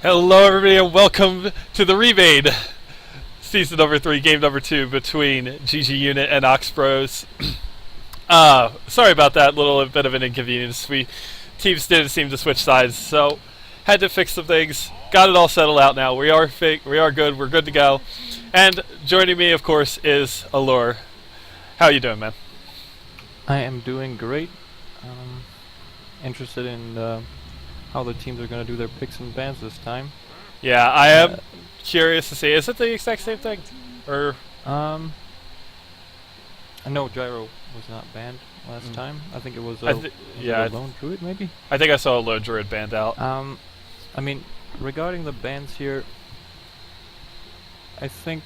Hello, everybody, and welcome to the remade season number 3, game number 2 between GGUnit and OxBros. Sorry about that little bit of an inconvenience. Teams didn't seem to switch sides, so had to fix some things. Got it all settled out now. We are good. We're good to go. And joining me, of course, is Allure. How you doing, man? I am doing great. Interested in how the teams are going to do their picks and bans this time. Yeah, I am curious to see. Is it the exact same thing? Or I know Gyro was not banned last time. I think it was a lone druid, maybe? I think I saw a lone druid banned out. I mean, regarding the bans here, I think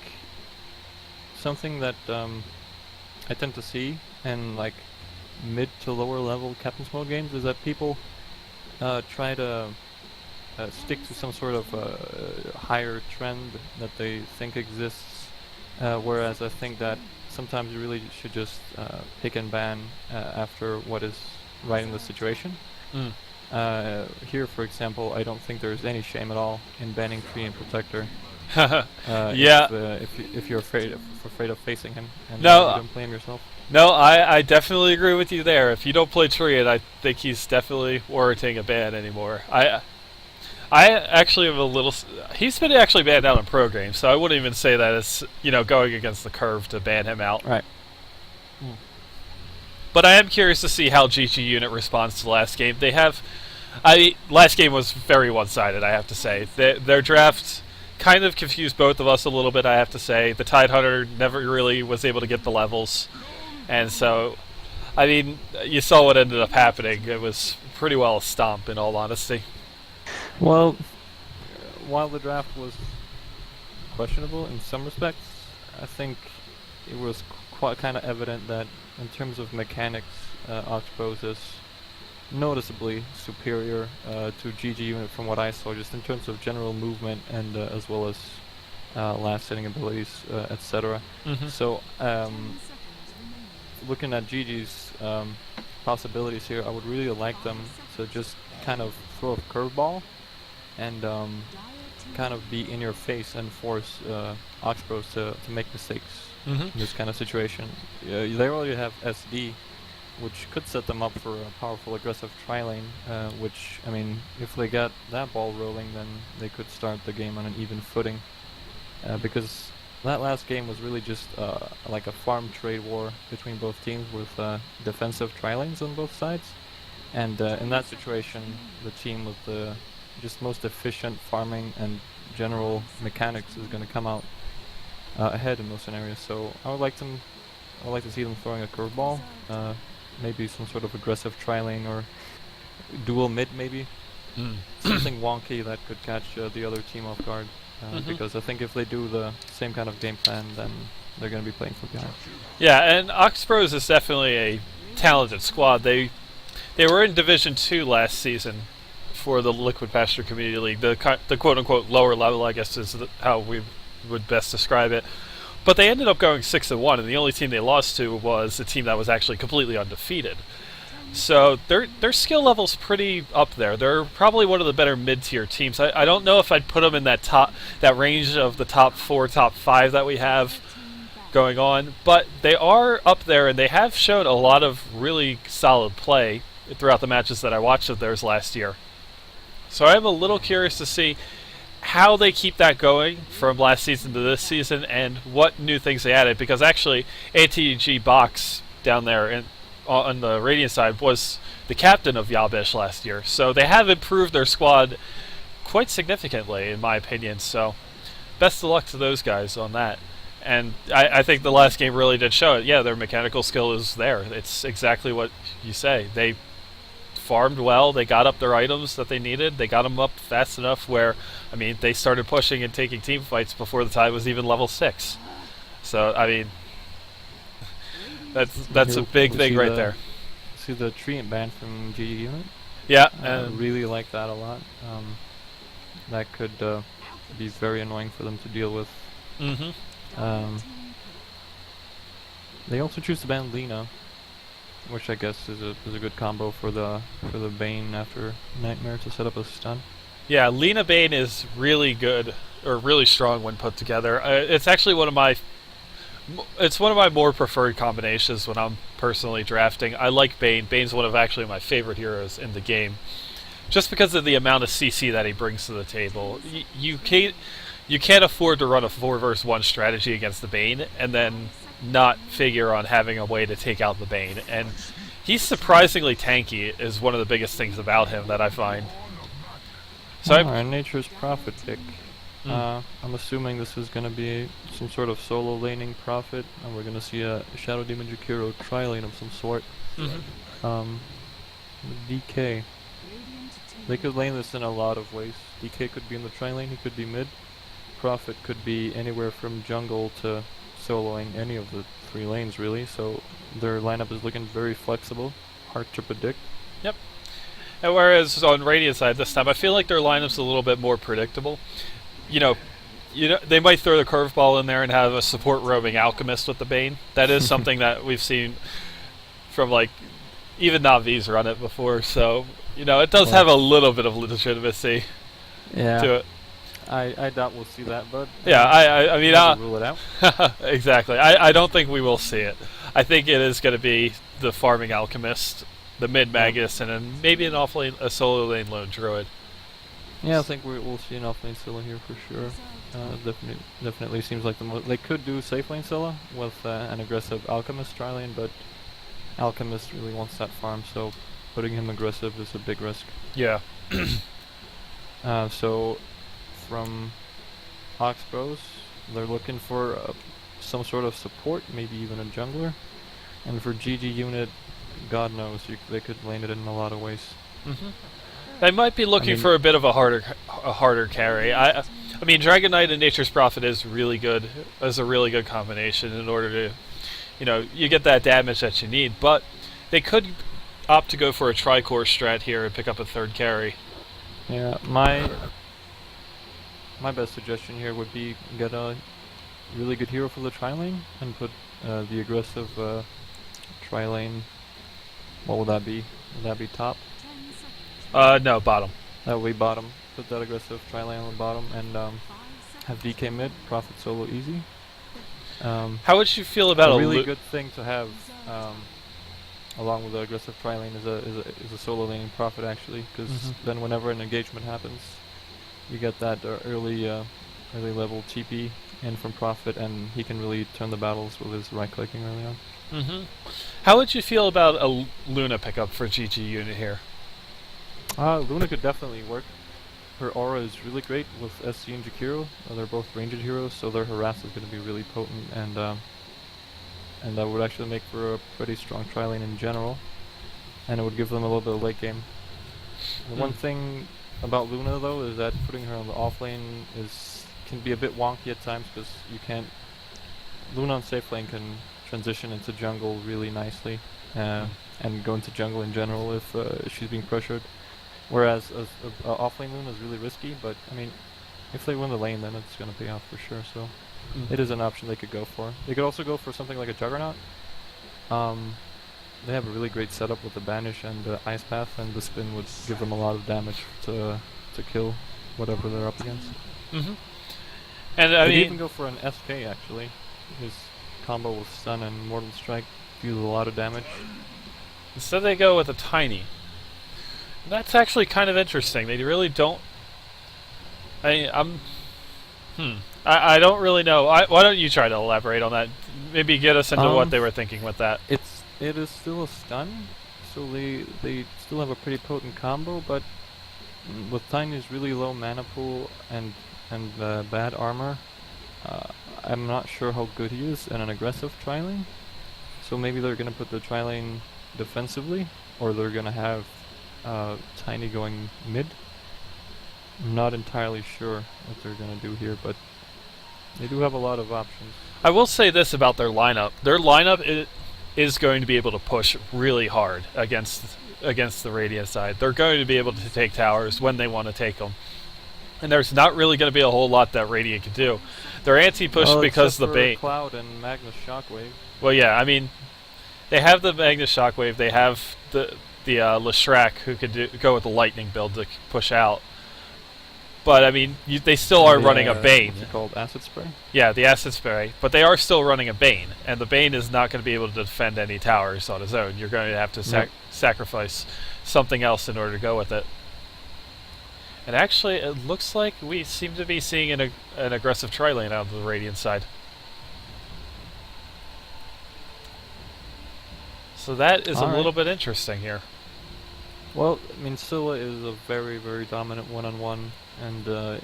something that I tend to see in like mid to lower level Captain's Mode games is that people try to stick to some sort of higher trend that they think exists, whereas I think that sometimes you really should just pick and ban after what is right in the situation. Here, for example, I don't think there's any shame at all in banning Tree and Protector. If you're afraid of facing him and you don't play him yourself. No, I definitely agree with you there. If you don't play Triad, I think he's definitely warranting a ban anymore. I actually am a little... He's been actually banned out in pro games, so I wouldn't even say that it's, going against the curve to ban him out. Right. But I am curious to see how GGUnit responds to last game. They have... last game was very one-sided, I have to say. Their draft kind of confused both of us a little bit, I have to say. The Tidehunter never really was able to get the levels. And so, I mean, you saw what ended up happening. It was pretty well a stomp, in all honesty. Well, while the draft was questionable in some respects, I think it was quite kind of evident that in terms of mechanics, OxBros is noticeably superior to GGUnit from what I saw, just in terms of general movement and as well as last-hitting abilities, etc. So, looking at GG's possibilities here, I would really like them to just kind of throw a curveball and kind of be in your face and force OxBros to make mistakes in this kind of situation. They already have SD, which could set them up for a powerful aggressive tri-lane, which, I mean, if they got that ball rolling, then they could start the game on an even footing. Because that last game was really just like a farm trade war between both teams with defensive tri-lanes on both sides. And in that situation, the team with the just most efficient farming and general mechanics is going to come out ahead in those scenarios. So I would like to see them throwing a curveball, maybe some sort of aggressive tri-lane or dual mid, maybe something wonky that could catch the other team off guard. Because I think if they do the same kind of game plan, then they're going to be playing from behind. Yeah, and OxBros is definitely a talented squad. They were in Division 2 last season for the Liquid Pasture Community League, the quote-unquote lower level, I guess is how we would best describe it. But they ended up going 6-1, and the only team they lost to was a team that was actually completely undefeated. So their skill level's pretty up there. They're probably one of the better mid-tier teams. I don't know if I'd put them in that range of the top 4, top 5 that we have going on, but they are up there, and they have shown a lot of really solid play throughout the matches that I watched of theirs last year. So I'm a little curious to see how they keep that going from last season to this season and what new things they added, because actually ATG Box down there on the Radiant side was the captain of Yabish last year. So they have improved their squad quite significantly, in my opinion. So best of luck to those guys on that. And I think the last game really did show it. Yeah, their mechanical skill is there. It's exactly what you say. They farmed well. They got up their items that they needed. They got them up fast enough where, I mean, they started pushing and taking team fights before the Tide was even level 6. So, I mean, that's a big thing right there. See the treant ban from GGUnit? Yeah. I really like that a lot. That could be very annoying for them to deal with. They also choose to ban Lena, which I guess is a good combo for the Bane after Nightmare to set up a stun. Yeah, Lena Bane is really good, or really strong when put together. It's actually it's one of my more preferred combinations when I'm personally drafting. I like Bane. Bane's one of actually my favorite heroes in the game, just because of the amount of CC that he brings to the table. You can't afford to run a 4 versus 1 strategy against the Bane and then not figure on having a way to take out the Bane. And he's surprisingly tanky is one of the biggest things about him that I find. So Nature's Prophet pick. I'm assuming this is going to be some sort of solo laning Prophet, and we're going to see a Shadow Demon Jakiro tri-lane of some sort. DK. They could lane this in a lot of ways. DK could be in the tri-lane, he could be mid. Prophet could be anywhere from jungle to soloing any of the 3 lanes really, so their lineup is looking very flexible, hard to predict. Yep. And whereas on Radiant side this time, I feel like their lineup's a little bit more predictable. You know, they might throw the curveball in there and have a support roaming Alchemist with the Bane. That is something that we've seen from, like, even Navi's run it before, so, you know, it does have a little bit of legitimacy to it. I doubt we'll see that, but yeah, I mean, rule it out. Exactly. I don't think we will see it. I think it is going to be the farming Alchemist, the mid Magus, and then maybe an offlane, a solo lane lone Druid. Yeah, I think we'll see an offlane Scylla here for sure. Definitely seems like they could do safe lane Scylla with an aggressive Alchemist tri-lane, but Alchemist really wants that farm, so putting him aggressive is a big risk. Yeah. So from OxBros, they're looking for some sort of support, maybe even a jungler. And for GGUnit, God knows, they could lane it in a lot of ways. They might be looking for a bit of a harder carry. I mean, Dragon Knight and Nature's Prophet is really good, is a really good combination in order to, you know, you get that damage that you need. But they could opt to go for a tri-core strat here and pick up a 3rd carry. Yeah, my best suggestion here would be get a really good hero for the tri-lane and put the aggressive tri-lane. What would that be? Would that be top? No, bottom. That would be bottom. Put that aggressive tri-lane on the bottom and have DK mid, Prophet solo easy. How would you feel about a really good thing to have along with the aggressive tri-lane is a solo laning Prophet actually, because then whenever an engagement happens, you get that early level TP in from Prophet, and he can really turn the battles with his right clicking early on. How would you feel about a Luna pickup for GGUnit here? Luna could definitely work. Her aura is really great with SC and Jakiro. They're both ranged heroes, so their harass is going to be really potent, and that would actually make for a pretty strong tri-lane in general, and it would give them a little bit of late game. The one thing about Luna though is that putting her on the off lane can be a bit wonky at times, because you can't. Luna on safe lane can transition into jungle really nicely, and go into jungle in general if she's being pressured. Whereas off-lane Luna is really risky, but I mean, if they win the lane, then it's going to pay off for sure. So it is an option they could go for. They could also go for something like a Juggernaut. They have a really great setup with the Banish and the Ice Path, and the spin would give them a lot of damage to kill whatever they're up against. And I mean, even go for an SK actually. His combo with Stun and Mortal Strike deals a lot of damage. Instead they go with a Tiny. That's actually kind of interesting. They really don't. I don't really know. Why don't you try to elaborate on that? Maybe get us into what they were thinking with that. It is still a stun, so they still have a pretty potent combo, but with Tiny's really low mana pool and bad armor, I'm not sure how good he is in an aggressive tri-lane. So maybe they're gonna put the tri-lane defensively, or they're gonna have Tiny going mid. I'm not entirely sure what they're gonna do here, but they do have a lot of options. I will say this about their lineup. Their lineup is going to be able to push really hard against the Radiant side. They're going to be able to take towers when they want to take them. And there's not really going to be a whole lot that Radiant can do. They're anti-push because the bait. Cloud and Magnus Shockwave. Well, yeah, I mean, they have the Magnus Shockwave. They have the Leshrac, who could go with the lightning build to push out. But I mean, they still are running a Bane. What's it called? Acid spray? Yeah, the acid spray. But they are still running a Bane, and the Bane is not going to be able to defend any towers on his own. You're going to have to sacrifice something else in order to go with it. And actually, it looks like we seem to be seeing an aggressive tri-lane out of the Radiant side. So that is a little bit interesting here. Well, I mean, Scylla is a very, very dominant one-on-one, and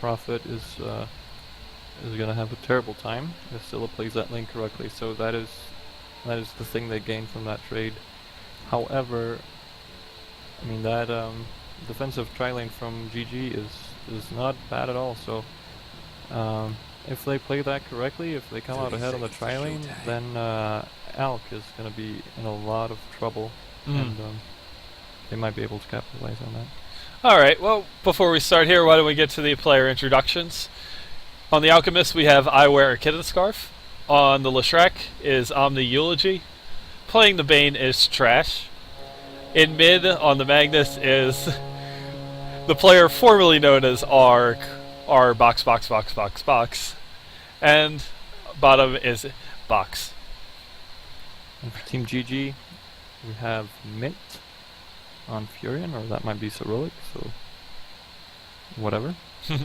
Prophet is going to have a terrible time if Scylla plays that lane correctly. So that is the thing they gain from that trade. However, I mean that defensive tri-lane from GG is not bad at all. So if they play that correctly, if they come out ahead on the tri-lane, then Alk is going to be in a lot of trouble, and they might be able to capitalize on that. Alright, well, before we start here, why don't we get to the player introductions. On the Alchemist, we have I Wear a Kitten Scarf. On the Leshrac is Omni Eulogy. Playing the Bane is Trash. In mid, on the Magnus, is the player formerly known as R box box box box box. And bottom is Box. And for Team GG, we have Mint on Furion, or that might be Cyrillic, so whatever. We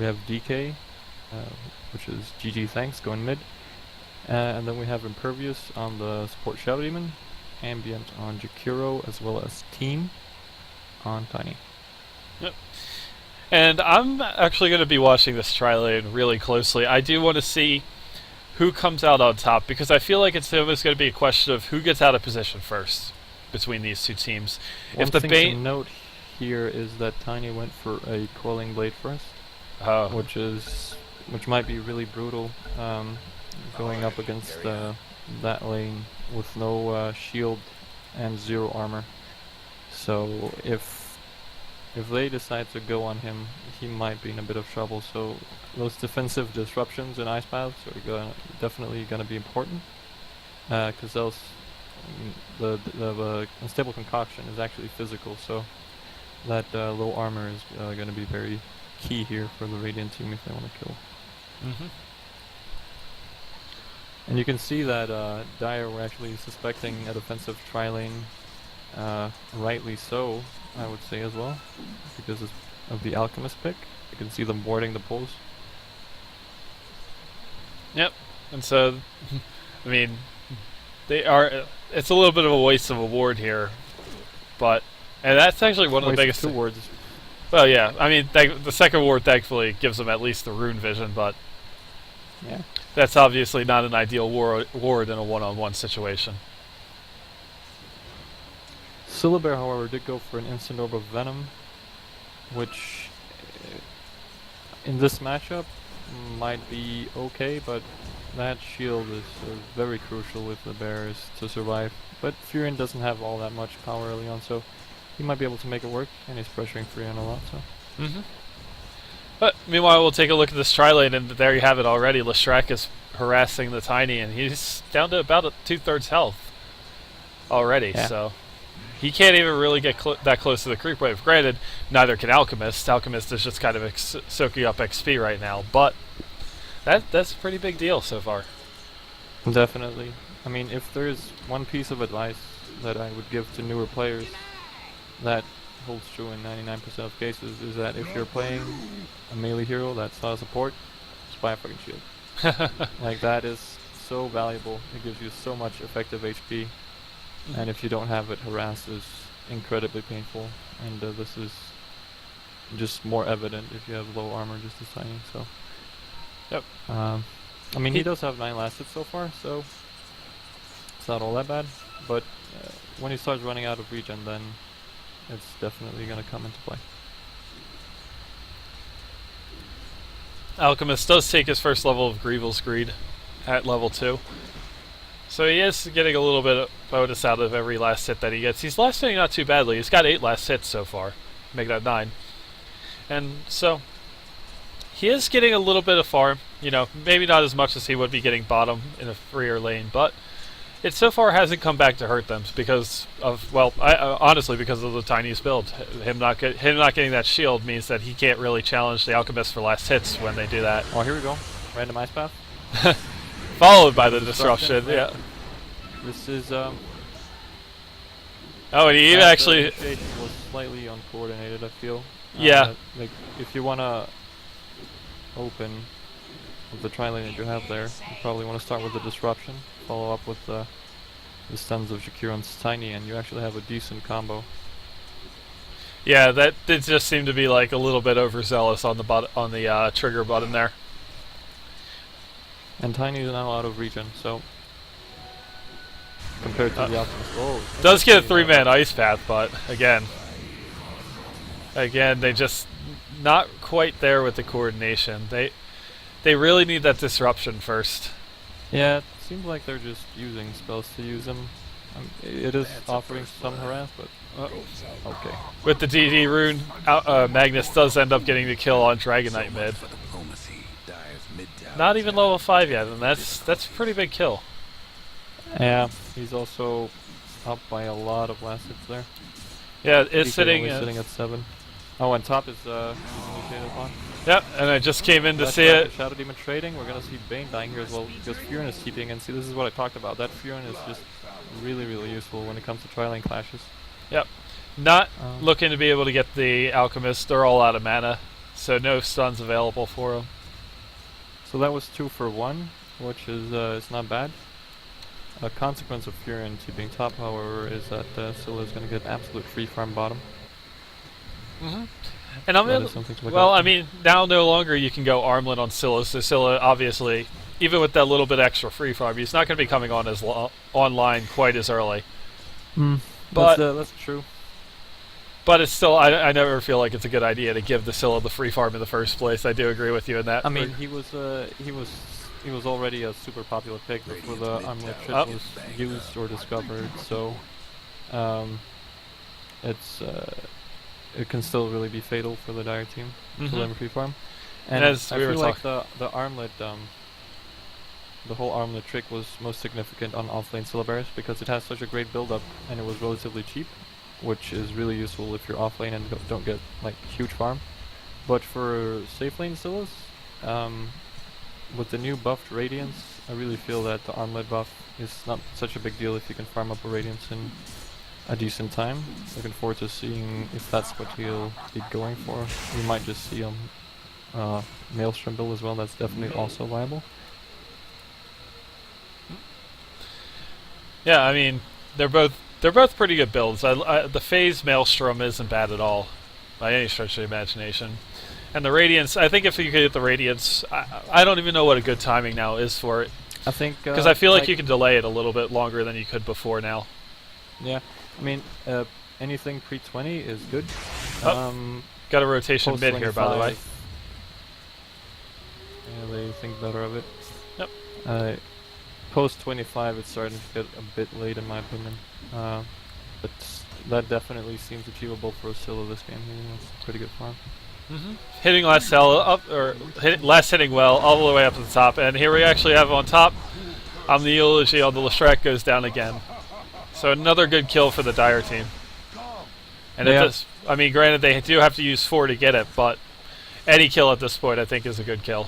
have DK, which is GG Thanks, going mid. And then we have Impervious on the support Shadow Demon, Ambient on Jakiro, as well as Team on Tiny. Yep. And I'm actually going to be watching this tri-lane really closely. I do want to see who comes out on top, because I feel like it's almost going to be a question of who gets out of position first between these two teams. One thing to note here is that Tiny went for a Coiling Blade first, which might be really brutal, going up against that lane with no shield and 0 armor. So if they decide to go on him, he might be in a bit of trouble. So those defensive disruptions in Ice Paths are definitely going to be important, because else the Unstable Concoction is actually physical, so that low armor is going to be very key here for the Radiant team if they want to kill. And you can see that Dire were actually suspecting a defensive tri-lane, rightly so, I would say as well, because of the Alchemist pick. You can see them boarding the poles. Yep, and so, I mean, they are. It's a little bit of a waste of a ward here, and that's actually one of the biggest. 2 wards. Well, yeah, I mean, the second ward thankfully gives them at least the rune vision, but yeah, that's obviously not an ideal ward in a one-on-one situation. Syllabear, however, did go for an instant orb of Venom, which in this matchup might be okay, but that shield is very crucial with the bears to survive. But Furion doesn't have all that much power early on, so he might be able to make it work, and he's pressuring Furion a lot. So. But meanwhile, we'll take a look at this tri-lane, and there you have it already. Leshrac is harassing the Tiny, and he's down to about 2/3 health already. Yeah. So he can't even really get that close to the creep wave. Granted, neither can Alchemist. Alchemist is just kind of soaking up XP right now, but that's a pretty big deal so far. Definitely. I mean, if there's one piece of advice that I would give to newer players that holds true in 99% of cases, is that if you're playing a melee hero that's not a support, just buy a fucking shield. Like, that is so valuable. It gives you so much effective HP, and if you don't have it, harass is incredibly painful, and this is just more evident if you have low armor just as Tiny. So yep. I mean, he does have 9 last hits so far, so it's not all that bad, but when he starts running out of regen, then it's definitely going to come into play. Alchemist does take his first level of Grievel's Greed at level 2. So he is getting a little bit of bonus out of every last hit that he gets. He's last hitting not too badly. He's got 8 last hits so far. Make that 9. And so he is getting a little bit of farm. You know, maybe not as much as he would be getting bottom in a freer lane, but It so far hasn't come back to hurt them because of, well, honestly because of the Tiny's build. Him not getting that shield means that he can't really challenge the Alchemist for last hits when they do that. Oh, here we go. Random ice path. Followed by the disruption. Yeah. This is Oh, and he actually was slightly uncoordinated, I feel. Yeah. Like if you wanna open with the tri-lane that you have there, you probably want to start with the disruption, follow up with the stuns of GGUnit's Tiny, and you actually have a decent combo. Yeah, that did just seem to be like a little bit overzealous on the trigger button there. And Tiny is now out of regen, so compared to the Alchemist, does get a 3-man ice path, but again, they just not quite there with the coordination. They really need that disruption first. Yeah, it seems like they're just using spells to use them. It is offering some harass, but okay. With the DD rune, Magnus does end up getting the kill on Dragon Knight mid. Not even level 5 yet, and that's a pretty big kill. Yeah, he's also up by a lot of last hits there. Yeah, it's sitting at 7. Oh, and top is initiated upon. Yep, and I just came in to see it. Shadow Demon trading. We're gonna see Bane dying here as well because Furin is keeping. And see, this is what I talked about. That Furin is just really, really useful when it comes to tri-lane clashes. Yep. Not looking to be able to get the Alchemist. They're all out of mana, so no stuns available for them. So that was 2 for 1, which is it's not bad. A consequence of Furin keeping top, however, is that Scylla is going to get absolute free farm bottom. And I mean, now no longer you can go armlet on Scylla. So Scylla, obviously, even with that little bit extra free farm, he's not going to be coming on as online quite as early. But that's true. But it's still, I never feel like it's a good idea to give the Scylla the free farm in the first place. I do agree with you in that. I mean, he was already a super popular pick before the armlet trick was used or discovered. So, it can still really be fatal for the Dire team to let him free farm. And as I feel like the armlet, the whole armlet trick was most significant on offlane Syllabaris because it has such a great build up and it was relatively cheap, which is really useful if you're offlane and don't get like huge farm. But for safe lane Scylla's, with the new buffed Radiance, I really feel that the armlet buff is not such a big deal if you can farm up a Radiance in a decent time. Looking forward to seeing if that's what he'll be going for. We might just see Maelstrom build as well. That's definitely also viable. Yeah, I mean, they're both pretty good builds. The Phase Maelstrom isn't bad at all, by any stretch of the imagination. And the Radiance, I think if you could get the Radiance, I don't even know what a good timing now is for it. I think because I feel like you can delay it a little bit longer than you could before now. Yeah, I mean, anything pre-20 is good. Got a rotation mid here, by the way. Yeah, they think better of it. Yep. Post 25, it's starting to get a bit late, in my opinion. But that definitely seems achievable for Scylla this game. It's pretty good farm. Hitting last hitting well all the way up to the top, and here we actually have on top. The eulogy on the Lestrak goes down again. So another good kill for the Dire team. And I mean, granted they do have to use 4 to get it, but any kill at this point I think is a good kill.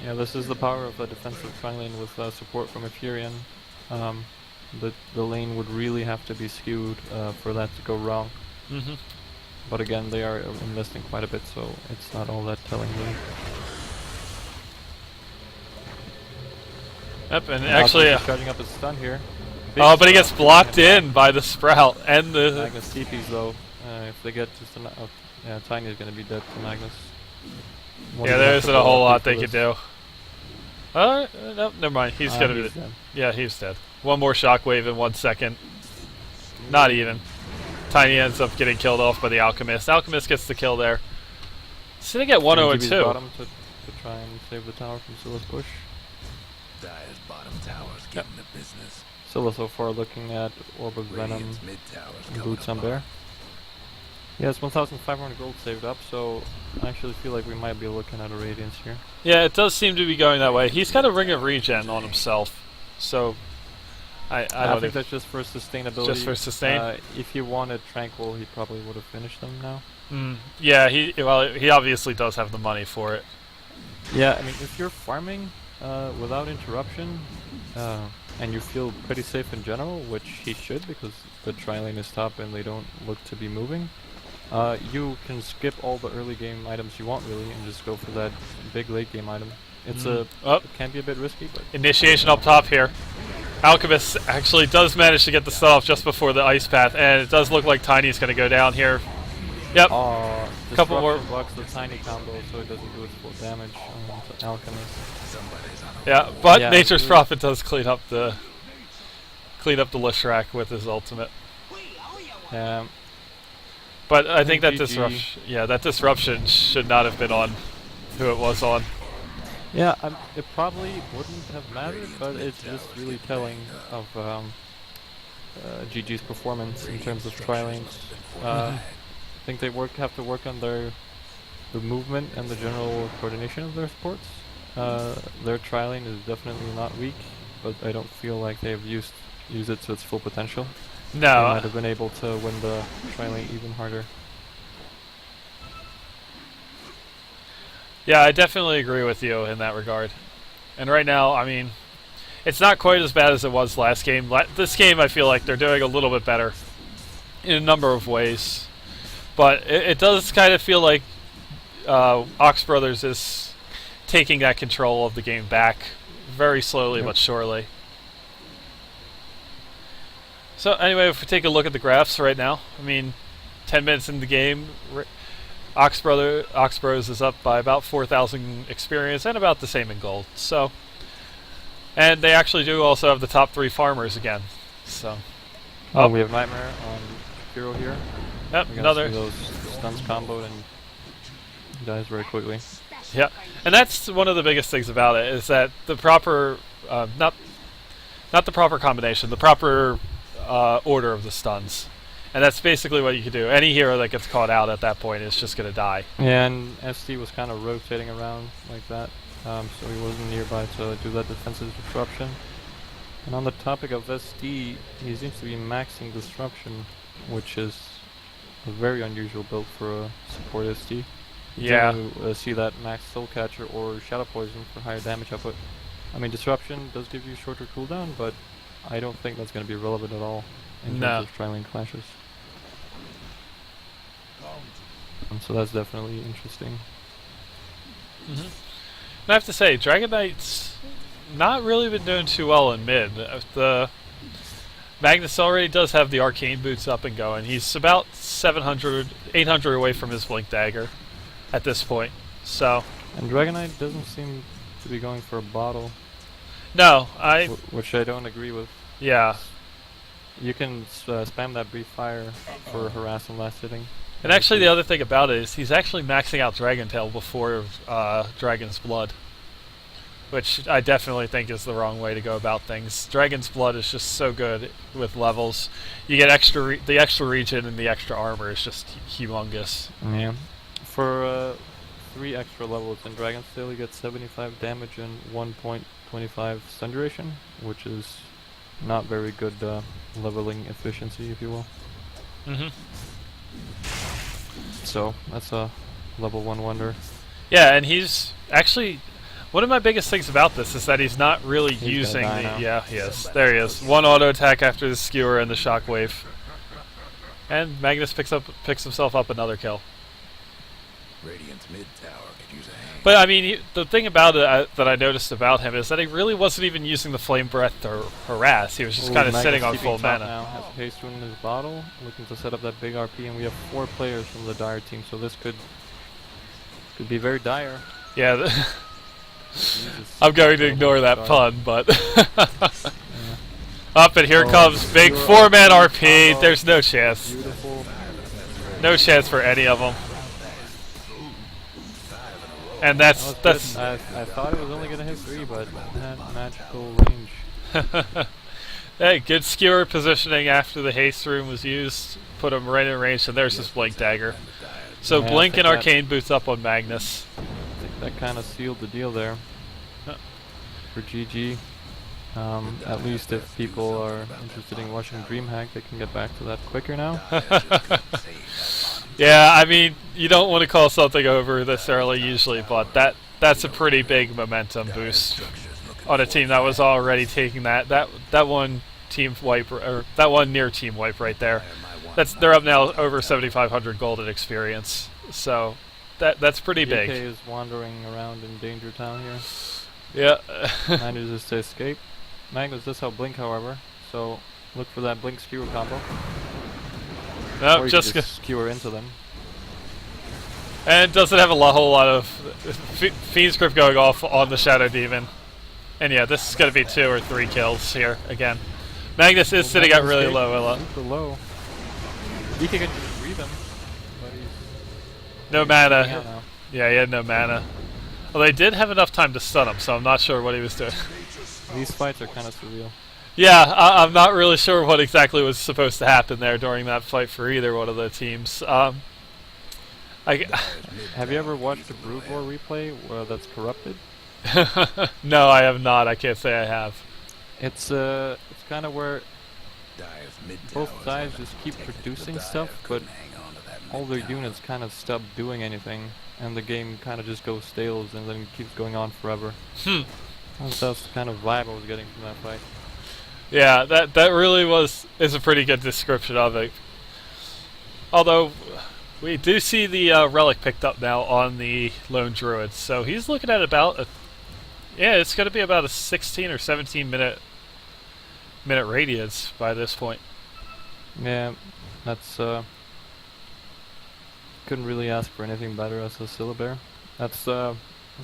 Yeah, this is the power of a defensive tri-lane with support from Ephirian. The lane would really have to be skewed for that to go wrong. But again, they are investing quite a bit, so it's not all that telling really. Yep, and actually charging up his stun here. But he gets blocked in by the Sprout and the Magnus TPs though. If they get just yeah, Tiny is gonna be dead to Magnus. Yeah, there isn't a whole lot they could do. No, never mind. He's gonna be dead. Yeah, he's dead. One more shockwave in 1 second. Not even. Tiny ends up getting killed off by the Alchemist. Alchemist gets the kill there. Sitting at 1-0-2. Bottom to try and save the tower from Scylla's push. Dire's bottom tower's getting the business. Scylla so far looking at Orb of Venom and Boots on Bear. Yeah, it's 1,500 gold saved up, so I actually feel like we might be looking at a Radiance here. Yeah, it does seem to be going that way. He's got a Ring of Regen on himself. So I I don't think know. that's just for sustainability. Just for sustain? If he wanted Tranquil, he probably would have finished them now. Yeah, he obviously does have the money for it. Yeah, I mean, if you're farming without interruption, and you feel pretty safe in general, which he should because the tri-lane is top and they don't look to be moving, you can skip all the early game items you want really and just go for that big late game item. It's it can be a bit risky, but Initiation up top here. Alchemist actually does manage to get the stun off just before the ice path, and it does look like Tiny's going to go down here. Yep. Couple more. Blocks the tiny combo so it doesn't do its full damage to Alchemist. Yeah, but Yeah, Nature's really. Prophet does clean up the Leshrac with his ultimate. But I think that GG. disruption should not have been on who it was on. Yeah, it probably wouldn't have mattered, but it's just really telling of GG's performance in terms of tri-lanes. I think they have to work on the movement and the general coordination of their sports. Their tri-lane is definitely not weak, but I don't feel like they've used it to its full potential. They No. might have been able to win the tri-lane even harder. Yeah, I definitely agree with you in that regard. And right now, I mean, it's not quite as bad as it was last game. This game, I feel like they're doing a little bit better in a number of ways. But it does kind of feel like OxBros is taking that control of the game back very slowly but surely. So anyway, if we take a look at the graphs right now, I mean, 10 minutes in the game, OxBros is up by about 4,000 experience and about the same in gold. So, and they actually do also have the top 3 farmers again. So, We have Nightmare on Hero here. Yep, another. Those stuns comboed and he dies very quickly. Yeah, and that's one of the biggest things about it is that the proper, not the proper combination, the proper order of the stuns. And that's basically what you can do. Any hero that gets caught out at that point is just going to die. Yeah, and ST was kind of rotating around like that, so he wasn't nearby to do that defensive disruption. And on the topic of ST, he seems to be maxing disruption, which is a very unusual build for a support ST. You generally, see that max Soul Catcher or Shadow Poison for higher damage output. I mean, disruption does give you shorter cooldown, but I don't think that's going to be relevant at all in terms of tri-lane clashes. So that's definitely interesting. And I have to say, Dragon Knight's not really been doing too well in mid. The Magnus already does have the arcane boots up and going. He's about 700, 800 away from his Blink Dagger at this point. So, and Dragon Knight doesn't seem to be going for a bottle. No, which I don't agree with. Yeah. You can spam that brief fire for harass and last hitting. And actually, the other thing about it is he's actually maxing out Dragon Tail before Dragon's Blood, which I definitely think is the wrong way to go about things. Dragon's Blood is just so good with levels. You get the extra regen and the extra armor is just humongous. Yeah. For 3 extra levels in Dragon's Tail, you get 75 damage and 1.25 stun duration, which is not very good leveling efficiency, if you will. So that's a level 1 wonder. Yeah, and he's actually one of my biggest things about this is that he's not really using the. Yeah, he is. There he is. 1 auto attack after the skewer and the shockwave, and Magnus picks himself up another kill. Radiant's mid tower could use a hand. But I mean, the thing about it that I noticed about him is that he really wasn't even using the flame breath to harass. He was just kind of sitting on full mana. Now has haste rune in his bottle, looking to set up that big RP, and we have 4 players from the dire team, so this could be very dire. Yeah, I'm going to ignore that pun, but up and here comes big 4-man RP. There's no chance. Beautiful. No chance for any of them. And that's I thought it was only gonna hit 3, but that magical range. Hey, good skewer positioning after the haste rune was used. Put him right in range, and there's his Blink Dagger. So Yeah, Blink and Arcane boots up on Magnus. I think that kind of sealed the deal there for GG. At least if people are interested in watching DreamHack, they can get back to that quicker now. Yeah, I mean, you don't want to call something over this early usually, but that's a pretty big momentum boost on a team that was already taking that one team wipe, or that one near team wipe right there. They're up now over 7,500 gold in experience, so that's pretty big. DK is wandering around in Danger Town here. Yeah. Manages to escape. Magnus does have Blink, however, so look for that Blink skewer combo. No, Or you just can just skewer into them. and doesn't have whole lot of Fiend's Grip going off on the Shadow Demon. And yeah, this is going to be 2 or 3 kills here again. Magnus is sitting at really low. Super low. DK can just breathe him, but he's No out mana. now. Yeah, he had no mana. Well, they did have enough time to stun him, so I'm not sure what he was doing. These fights are kind of surreal. Yeah, I'm not really sure what exactly was supposed to happen there during that fight for either one of the teams. Have you ever watched a Brood War replay that's corrupted? No, I have not. I can't say I have. It's kind of where both sides just keep producing stuff, but all their units kind of stop doing anything, and the game kind of just goes stale, and then keeps going on forever. That's the kind of vibe I was getting from that fight. Yeah, that really is a pretty good description of it. Although we do see the relic picked up now on the Lone Druid, so he's looking at about it's going to be about a 16 or 17 minute radiance by this point. Yeah, that's couldn't really ask for anything better as a Syllabear. That's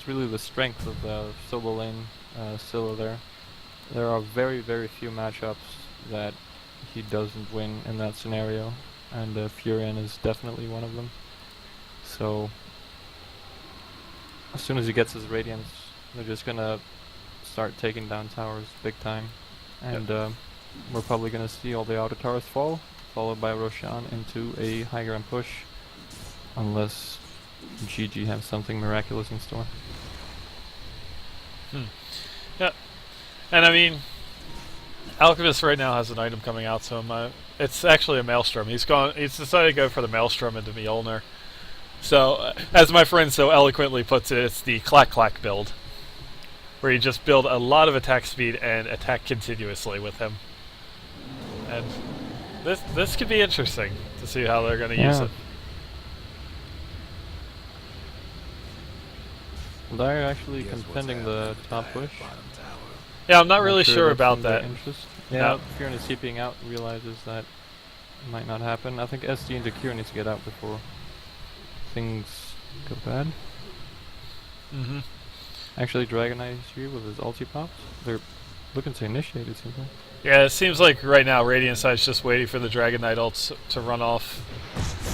really the strength of the solo lane Scylla there. There are very, very few matchups that he doesn't win in that scenario, and Furion is definitely one of them. So as soon as he gets his Radiance, they're just gonna start taking down towers big time, and we're probably gonna see all the outer towers fall, followed by Roshan into a high ground push, unless GG has something miraculous in store. Yeah, and I mean, Alchemist right now has an item coming out to him. It's actually a Maelstrom. He's decided to go for the Maelstrom into Mjolnir. So, as my friend so eloquently puts it, it's the clack build, where you just build a lot of attack speed and attack continuously with him. And this could be interesting to see how they're going to use it. They're actually contending the top push. Yeah, I'm not really sure about that. Yeah, Furion is CPing out, realizes that it might not happen. I think SD and Dakir needs to get out before things go bad. Mm-hmm. Actually, Dragon Knight is here with his ulti pops. They're looking to initiate it, seems like. Yeah, it seems like right now Radiant Side's just waiting for the Dragon Knight ults to run off.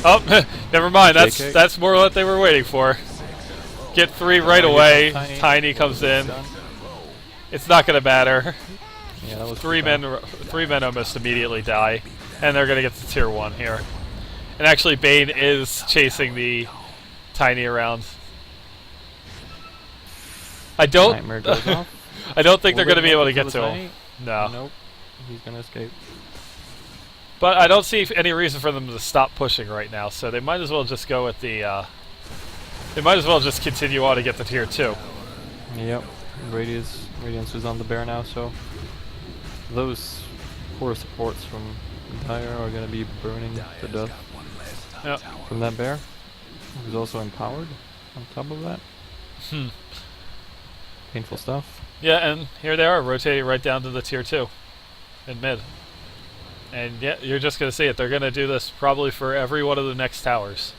Oh, never mind. That's more what they were waiting for. Get 3 right away. Tiny comes in. It's not going to matter. Yeah, that was 3 men almost immediately die, and they're going to get to tier 1 here. And actually, Bane is chasing the Tiny around. I don't think they're going to be able to get to him. No. Nope. He's going to escape. But I don't see any reason for them to stop pushing right now, so they might as well just go with the they might as well just continue on to get the tier 2. Yep. Radiance is on the bear now, so those core supports from Dire are going to be burning to death. Yep. From that bear, who's also empowered on top of that. Painful stuff. Yeah, and here they are, rotating right down to the tier 2 in mid. And yeah, you're just going to see it. They're going to do this probably for every one of the next towers.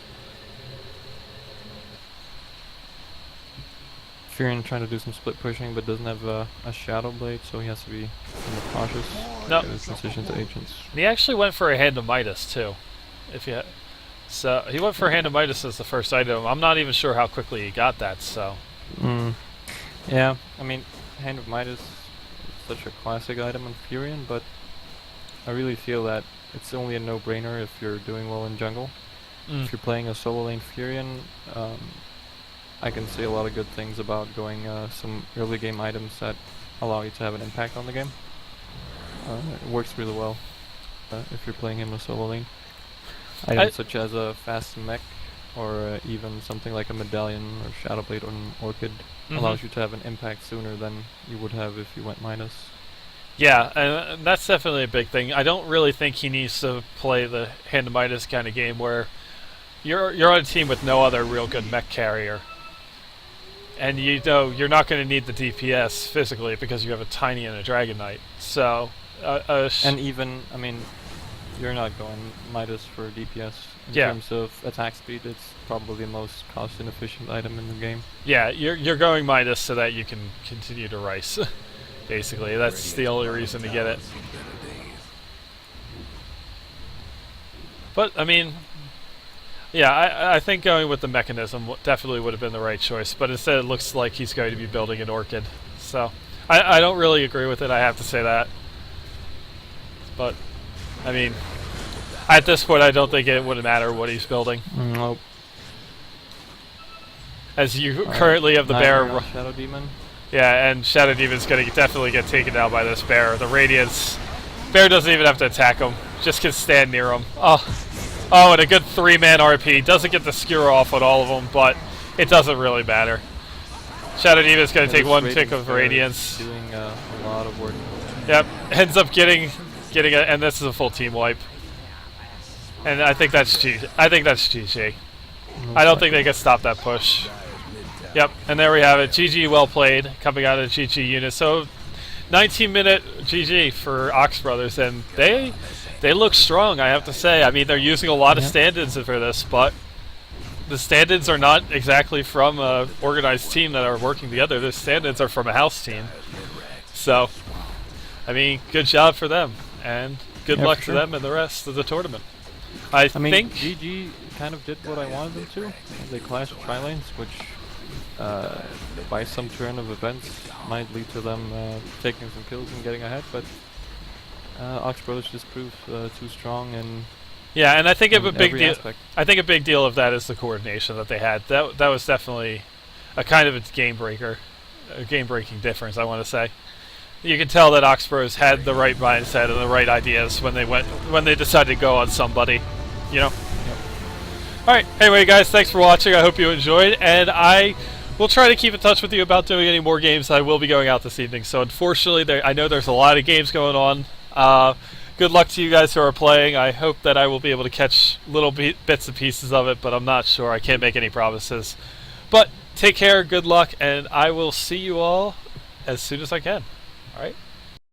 Furion trying to do some split pushing, but doesn't have a Shadow Blade, so he has to be more cautious. No. His transition to agents. And he actually went for a Hand of Midas too. So he went for Hand of Midas as the first item. I'm not even sure how quickly he got that. So. Yeah, I mean, Hand of Midas is such a classic item on Furion, but I really feel that it's only a no-brainer if you're doing well in jungle. If you're playing a solo lane Furion, I can say a lot of good things about going some early game items that allow you to have an impact on the game. It works really well if you're playing him a solo lane. Items such as a fast mech, or even something like a medallion or Shadowblade or an Orchid allows you to have an impact sooner than you would have if you went minus. Yeah, and that's definitely a big thing. I don't really think he needs to play the hand to Midas kind of game where you're on a team with no other real good mech carrier, and you know you're not going to need the DPS physically because you have a Tiny and a Dragon Knight. So, and even, I mean, you're not going Midas for DPS. In terms of attack speed, it's probably the most cost-inefficient item in the game. Yeah, you're going Midas so that you can continue to rice. Basically, that's the only reason to get it. But, I mean, yeah, I think going with the mechanism definitely would have been the right choice, but instead it looks like he's going to be building an Orchid. So, I don't really agree with it, I have to say that. But, I mean, at this point I don't think it would matter what he's building. Nope. As you currently have the bear... Shadow Demon. Yeah, and Shadow Demon's going to definitely get taken down by this bear. The Radiance... Bear doesn't even have to attack him, just can stand near him. Oh, and a good 3-man RP. Doesn't get the skewer off on all of them, but it doesn't really matter. Shadow Demon's going to take one tick of Radiance. Doing a lot of work. Yep, ends up getting and this is a full team wipe. And I think that's GG. I don't think they can stop that push. Yep, and there we have it. GG, well played, coming out of GGUnit. So, 19-minute GG for OxBros, and they look strong, I have to say. I mean, they're using a lot of stand-ins for this, but the stand-ins are not exactly from an organized team that are working together. The stand-ins are from a house team. So, I mean, good job for them, and good luck to them and the rest of the tournament. I think GG kind of did what I wanted them to. They clashed tri-lanes, which by some turn of events might lead to them taking some kills and getting ahead, but OxBros just proved too strong, and yeah, and I think a big deal. Aspect. I think a big deal of that is the coordination that they had. That was definitely a kind of a game breaker, a game-breaking difference. I want to say. You can tell that OxBros had the right mindset and the right ideas when they decided to go on somebody, you know. All right. Anyway, guys, thanks for watching. I hope you enjoyed, and I will try to keep in touch with you about doing any more games. I will be going out this evening. So unfortunately, I know there's a lot of games going on. Good luck to you guys who are playing. I hope that I will be able to catch little bits and pieces of it, but I'm not sure. I can't make any promises. But take care, good luck, and I will see you all as soon as I can. All right?